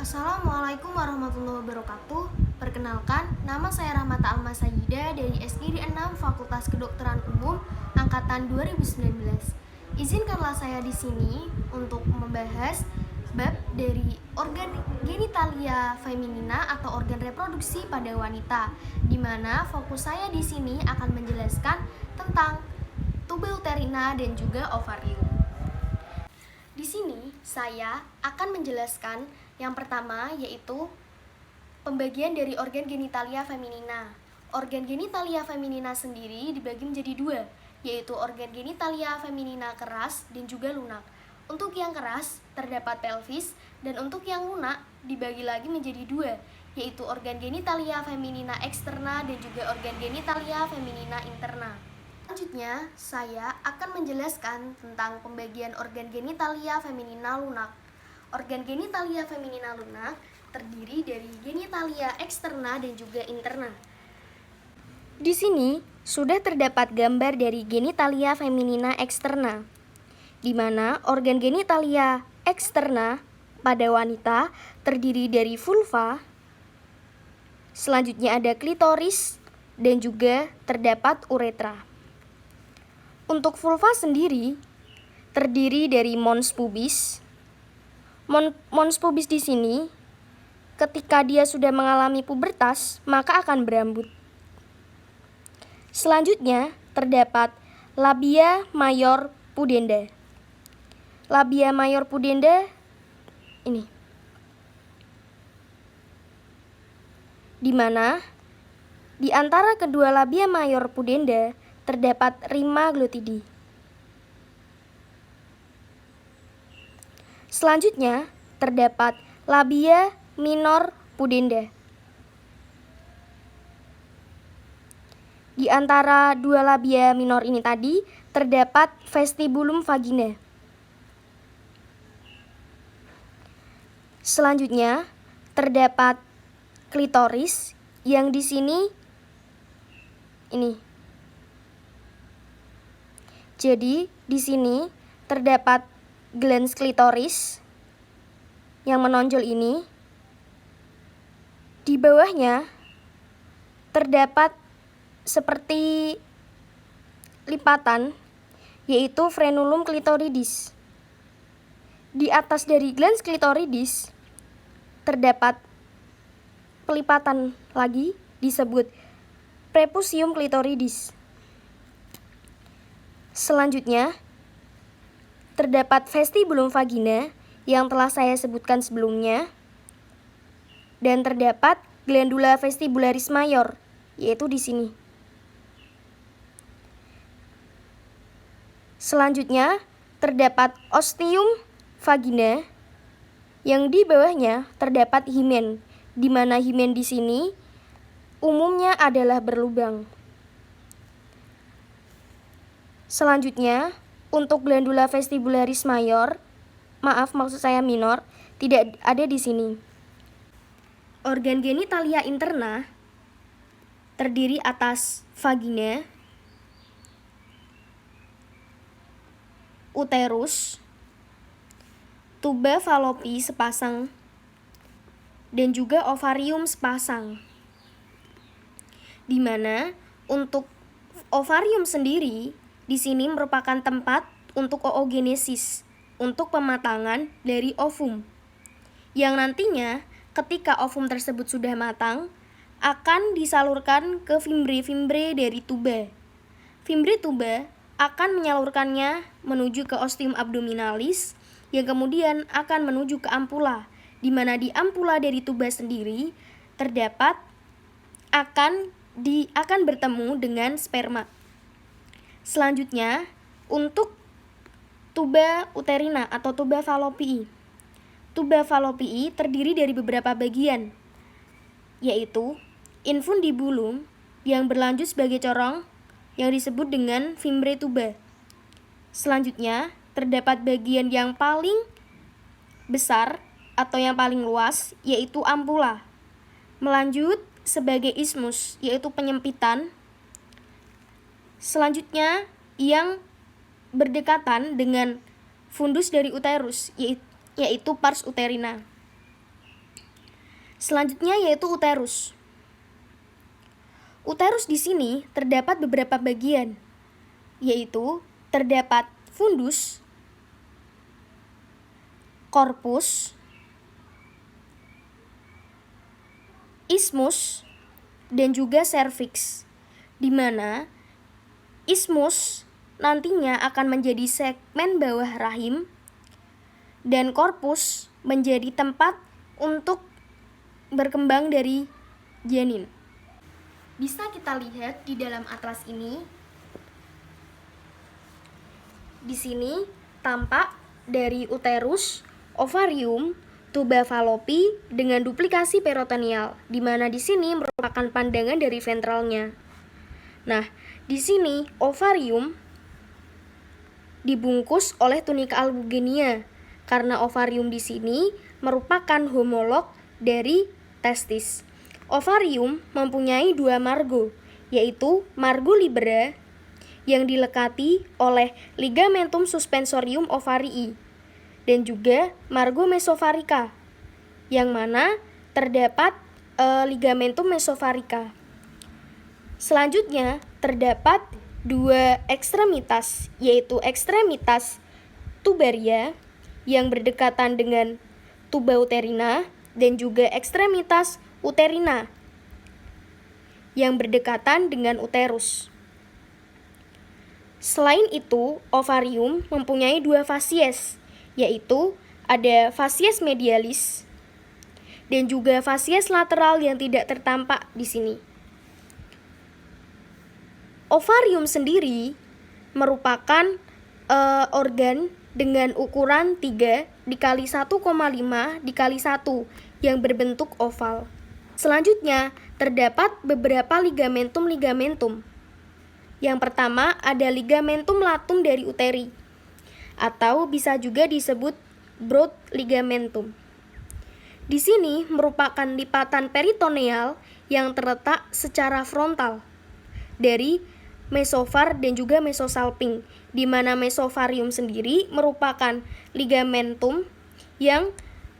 Assalamualaikum warahmatullahi wabarakatuh. Perkenalkan, nama saya Rahmata Alma Sayyidah dari SGD 6 Fakultas Kedokteran Umum angkatan 2019. Izinkanlah saya di sini untuk membahas bab dari organ genitalia feminina atau organ reproduksi pada wanita, di mana fokus saya di sini akan menjelaskan tentang tuba uterina dan juga ovarium. Di sini saya akan menjelaskan yang pertama yaitu pembagian dari organ genitalia feminina. Organ genitalia feminina sendiri dibagi menjadi dua, yaitu organ genitalia feminina keras dan juga lunak. Untuk yang keras terdapat pelvis, dan untuk yang lunak dibagi lagi menjadi dua, yaitu organ genitalia feminina eksterna dan juga organ genitalia feminina interna. Selanjutnya, saya akan menjelaskan tentang pembagian organ genitalia feminina lunak. Organ genitalia feminina lunak terdiri dari genitalia eksterna dan juga interna. Di sini sudah terdapat gambar dari genitalia feminina eksterna, di mana organ genitalia eksterna pada wanita terdiri dari vulva, selanjutnya ada klitoris, dan juga terdapat uretra. Untuk vulva sendiri terdiri dari mons pubis. Mons pubis di sini ketika dia sudah mengalami pubertas maka akan berambut. Selanjutnya terdapat labia major pudenda. Labia major pudenda ini, di mana di antara kedua labia major pudenda terdapat rima glotidi. Selanjutnya terdapat labia minor pudenda. Di antara dua labia minor ini tadi terdapat vestibulum vagina. Selanjutnya terdapat klitoris yang di sini ini. Jadi di sini terdapat glans klitoris yang menonjol ini. Di bawahnya terdapat seperti lipatan, yaitu frenulum clitoridis. Di atas dari glans clitoridis terdapat pelipatan lagi disebut prepucium clitoridis. Selanjutnya terdapat vestibulum vagina yang telah saya sebutkan sebelumnya, dan terdapat glandula vestibularis mayor, yaitu di sini. Selanjutnya terdapat ostium vagina yang di bawahnya terdapat himen, di mana himen di sini umumnya adalah berlubang. Selanjutnya untuk glandula vestibularis mayor, maksud saya minor, tidak ada di sini. Organ genitalia interna terdiri atas vagina, uterus, tuba falopi sepasang, dan juga ovarium sepasang. Di mana untuk ovarium sendiri di sini merupakan tempat untuk oogenesis, untuk pematangan dari ovum, yang nantinya ketika ovum tersebut sudah matang akan disalurkan ke fimbre dari tuba. Fimbre tuba akan menyalurkannya menuju ke ostium abdominalis, yang kemudian akan menuju ke ampula, di mana di ampula dari tuba sendiri terdapat akan bertemu dengan sperma. Selanjutnya untuk tuba uterina atau tuba falopii. Tuba falopii terdiri dari beberapa bagian, yaitu infundibulum yang berlanjut sebagai corong yang disebut dengan fimbre tuba. Selanjutnya terdapat bagian yang paling besar atau yang paling luas, yaitu ampula. Melanjut sebagai ismus, yaitu penyempitan. Selanjutnya yang berdekatan dengan fundus dari uterus, yaitu pars uterina. Selanjutnya yaitu uterus. Uterus di sini terdapat beberapa bagian, yaitu terdapat fundus, korpus, ismus, dan juga serviks, di mana ismus nantinya akan menjadi segmen bawah rahim dan korpus menjadi tempat untuk berkembang dari janin. Bisa kita lihat di dalam atlas ini. Di sini tampak dari uterus, ovarium, tuba falopi dengan duplikasi peritoneal, di mana di sini merupakan pandangan dari ventralnya. Nah, di sini ovarium dibungkus oleh tunika albugenia, karena ovarium di sini merupakan homolog dari testis. Ovarium mempunyai dua margo, yaitu margo libera yang dilekati oleh ligamentum suspensorium ovarii dan juga margo mesovarica yang mana terdapat ligamentum mesovarica. Selanjutnya terdapat dua ekstremitas, yaitu ekstremitas tubaria yang berdekatan dengan tuba uterina dan juga ekstremitas uterina yang berdekatan dengan uterus. Selain itu, ovarium mempunyai dua fasies, yaitu ada fasies medialis dan juga fasies lateral yang tidak tertampak di sini. Ovarium sendiri merupakan organ dengan ukuran 3 dikali 1,5 dikali 1 yang berbentuk oval. Selanjutnya, terdapat beberapa ligamentum. Yang pertama ada ligamentum latum dari uteri, atau bisa juga disebut broad ligamentum. Di sini merupakan lipatan peritoneal yang terletak secara frontal dari mesovar dan juga mesosalping, di mana mesovarium sendiri merupakan ligamentum yang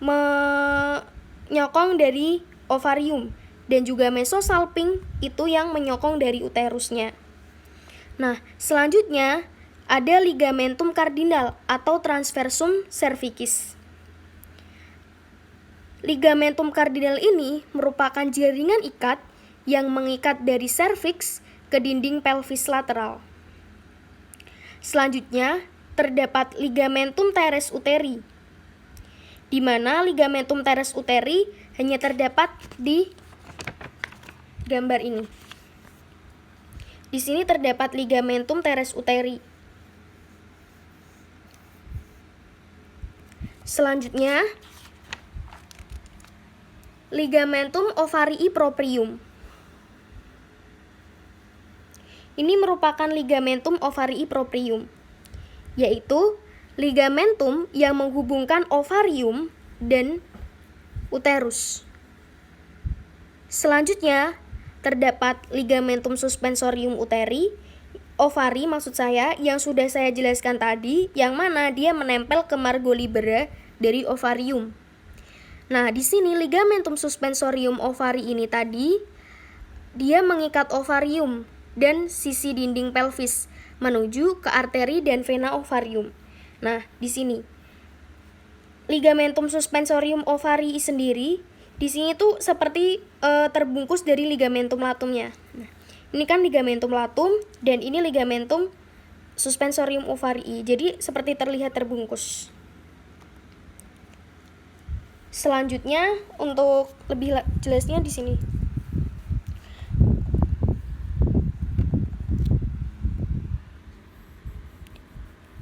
menyokong dari ovarium dan juga mesosalping itu yang menyokong dari uterusnya. Nah, selanjutnya ada ligamentum kardinal atau transversum cervicis. Ligamentum kardinal ini merupakan jaringan ikat yang mengikat dari serviks ke dinding pelvis lateral. Selanjutnya, terdapat ligamentum teres uteri, di mana ligamentum teres uteri hanya terdapat di gambar ini. Di sini terdapat ligamentum teres uteri. Selanjutnya, ligamentum ovarii proprium. Ini merupakan ligamentum ovarii proprium, yaitu ligamentum yang menghubungkan ovarium dan uterus. Selanjutnya, terdapat ligamentum suspensorium uteri, ovari maksud saya, yang sudah saya jelaskan tadi, yang mana dia menempel ke margo libera dari ovarium. Nah, di sini ligamentum suspensorium ovari ini tadi, dia mengikat ovarium dan sisi dinding pelvis menuju ke arteri dan vena ovarium. Nah, di sini ligamentum suspensorium ovarii sendiri di sini tuh seperti terbungkus dari ligamentum latumnya. Nah, ini kan ligamentum latum dan ini ligamentum suspensorium ovarii. Jadi seperti terlihat terbungkus. Selanjutnya untuk lebih jelasnya di sini.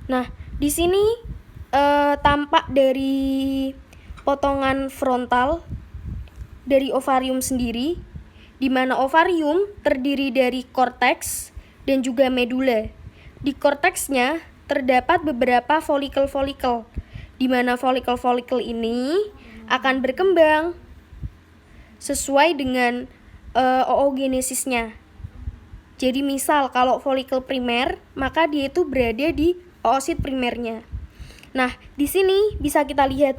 Nah, di sini tampak dari potongan frontal dari ovarium sendiri, di mana ovarium terdiri dari korteks dan juga medula. Di korteksnya terdapat beberapa folikel-folikel, di mana folikel-folikel ini akan berkembang sesuai dengan oogenesisnya. Jadi misal kalau folikel primer, maka dia itu berada di oosit primernya. Nah, di sini bisa kita lihat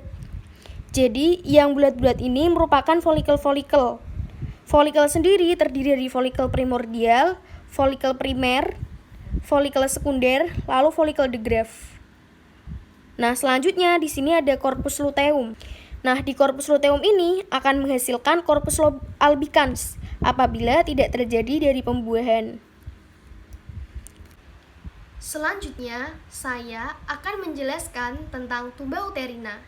Jadi yang bulat-bulat ini merupakan folikel-folikel. Folikel sendiri terdiri dari folikel primordial, folikel primer, folikel sekunder, lalu folikel de Graaff. Nah, selanjutnya di sini ada corpus luteum. Nah, di corpus luteum ini akan menghasilkan corpus albicans apabila tidak terjadi dari pembuahan. Selanjutnya, saya akan menjelaskan tentang tuba uterina.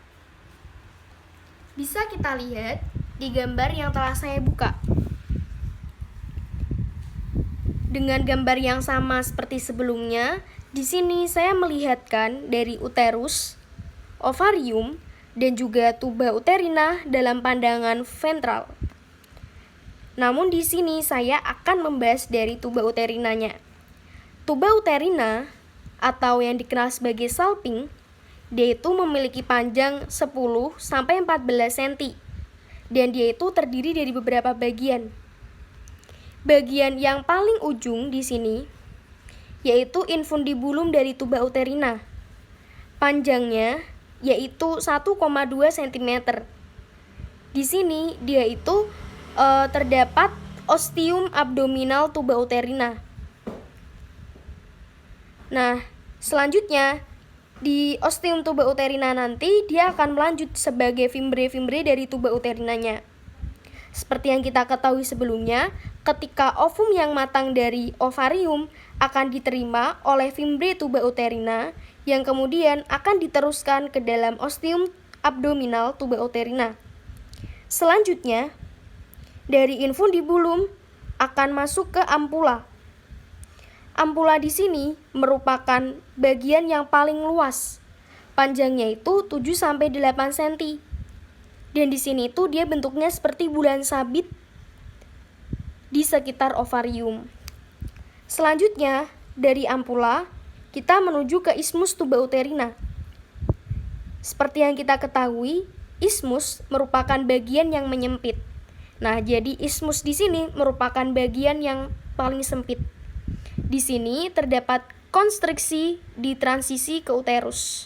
Bisa kita lihat di gambar yang telah saya buka. Dengan gambar yang sama seperti sebelumnya, di sini saya melihatkan dari uterus, ovarium, dan juga tuba uterina dalam pandangan ventral. Namun di sini saya akan membahas dari tuba uterinanya. Tuba uterina atau yang dikenal sebagai salping, dia itu memiliki panjang 10-14 cm. Dan dia itu terdiri dari beberapa bagian. Bagian yang paling ujung di sini yaitu infundibulum dari tuba uterina. Panjangnya yaitu 1,2 cm. Di sini dia itu terdapat ostium abdominal tuba uterina. Nah, selanjutnya di ostium tuba uterina nanti dia akan melanjut sebagai fimbre-fimbre dari tuba uterinanya. Seperti yang kita ketahui sebelumnya, ketika ovum yang matang dari ovarium akan diterima oleh fimbre tuba uterina yang kemudian akan diteruskan ke dalam ostium abdominal tuba uterina. Selanjutnya, dari infundibulum akan masuk ke ampula. Ampula di sini merupakan bagian yang paling luas. Panjangnya itu 7-8 cm. Dan di sini itu dia bentuknya seperti bulan sabit di sekitar ovarium. Selanjutnya, dari ampula kita menuju ke ismus tuba uterina. Seperti yang kita ketahui, ismus merupakan bagian yang menyempit. Nah, jadi ismus di sini merupakan bagian yang paling sempit. Di sini terdapat konstriksi di transisi ke uterus.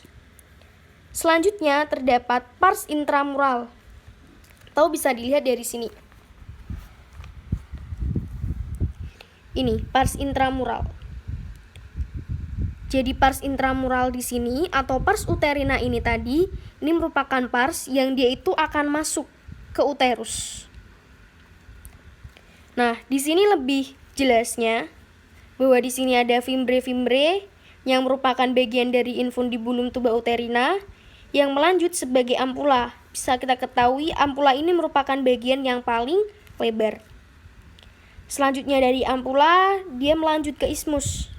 Selanjutnya terdapat pars intramural. Atau bisa dilihat dari sini. Ini pars intramural. Jadi pars intramural di sini atau pars uterina ini tadi, ini merupakan pars yang dia itu akan masuk ke uterus. Nah, di sini lebih jelasnya bahwa di sini ada fimbre-fimbre yang merupakan bagian dari infundibulum tuba uterina yang melanjut sebagai ampula. Bisa kita ketahui ampula ini merupakan bagian yang paling lebar. Selanjutnya dari ampula dia melanjut ke ismus.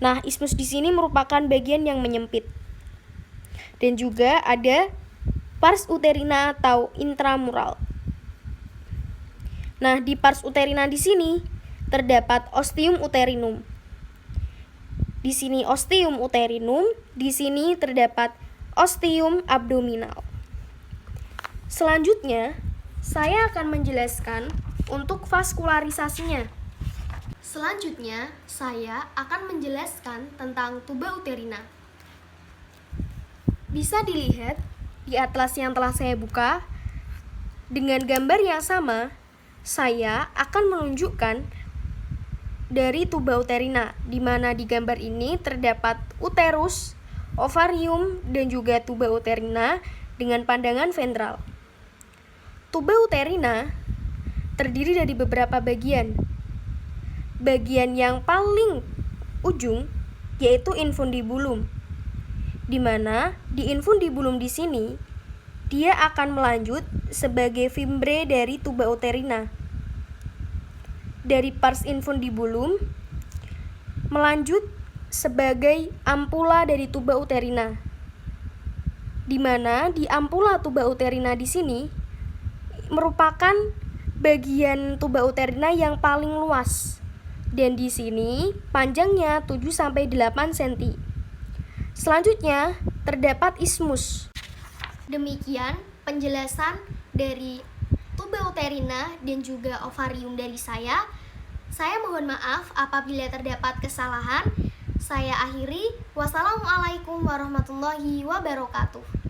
Nah, ismus di sini merupakan bagian yang menyempit. Dan juga ada pars uterina atau intramural. Nah, di pars uterina di sini terdapat ostium uterinum. Di sini ostium uterinum, di sini terdapat ostium abdominal. Selanjutnya, saya akan menjelaskan untuk vaskularisasinya. Selanjutnya, saya akan menjelaskan tentang tuba uterina. Bisa dilihat di atlas yang telah saya buka. Dengan gambar yang sama, saya akan menunjukkan dari tuba uterina, di mana di gambar ini terdapat uterus, ovarium, dan juga tuba uterina dengan pandangan ventral. Tuba uterina terdiri dari beberapa bagian. Bagian yang paling ujung yaitu infundibulum, di mana di infundibulum di sini dia akan melanjut sebagai fimbre dari tuba uterina. Dari pars infundibulum melanjut sebagai ampula dari tuba uterina, di mana di ampula tuba uterina di sini merupakan bagian tuba uterina yang paling luas, dan di sini panjangnya 7-8 cm. Selanjutnya terdapat ismus. Demikian penjelasan dari tuba uterina dan juga ovarium dari saya. Saya mohon maaf apabila terdapat kesalahan. Saya akhiri. Wassalamualaikum warahmatullahi wabarakatuh.